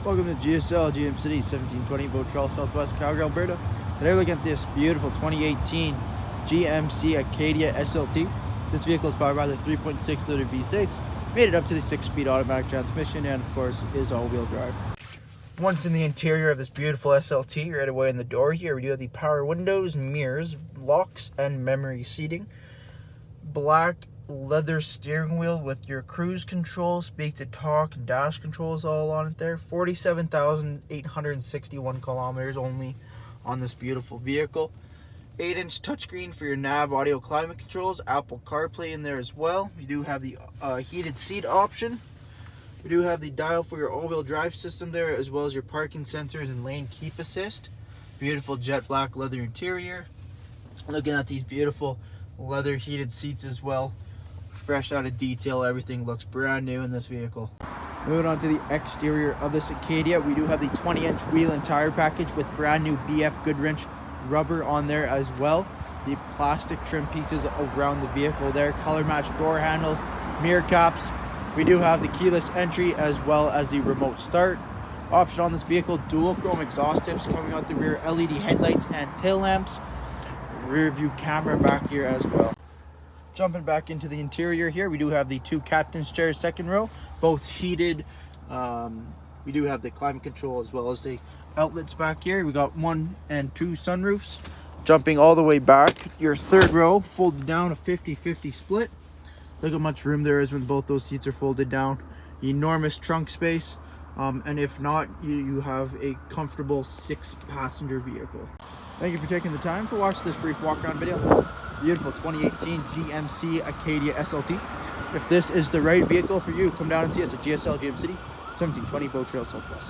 Welcome to GSL GMC 1720 Boat Trail, Southwest Calgary, Alberta. Today we're looking at this beautiful 2018 GMC Acadia SLT. This vehicle is powered by the 3.6 liter V6, made it up to the 6-speed automatic transmission, and of course is all-wheel drive. Once in the interior of this beautiful SLT, right away in the door here, we do have the power windows, mirrors, locks, and memory seating. Black leather steering wheel with your cruise control, speak to talk, and dash controls all on it there. 47,861 kilometers only on this beautiful vehicle. 8-inch touchscreen for your nav, audio, climate controls, Apple CarPlay in there as well. You do have the heated seat option. We do have the dial for your all-wheel drive system there, as well as your parking sensors and lane keep assist. Beautiful jet black leather interior. Looking at these beautiful leather heated seats as well. Fresh out of detail, everything looks brand new in this vehicle. Moving on to the exterior of this Acadia, we do have the 20-inch wheel and tire package with brand new BF Goodwrench rubber on there as well. The plastic trim pieces around the vehicle there, color matched door handles, mirror caps. We do have the keyless entry as well as the remote start. Option on this vehicle, dual chrome exhaust tips coming out the rear, LED headlights and tail lamps. Rear view camera back here as well. Jumping back into the interior here, we do have the 2 captain's chairs, second row, both heated. We do have the climate control as well as the outlets back here. We got 1 and 2 sunroofs. Jumping all the way back, your third row folded down, a 50-50 split. Look how much room there is when both those seats are folded down. Enormous trunk space. And if not, you have a comfortable 6-passenger vehicle. Thank you for taking the time to watch this brief walk-around video. Beautiful 2018 GMC Acadia SLT. If this is the right vehicle for you, come down and see us at GSL GM City, 1720 Boat Trail, Southwest.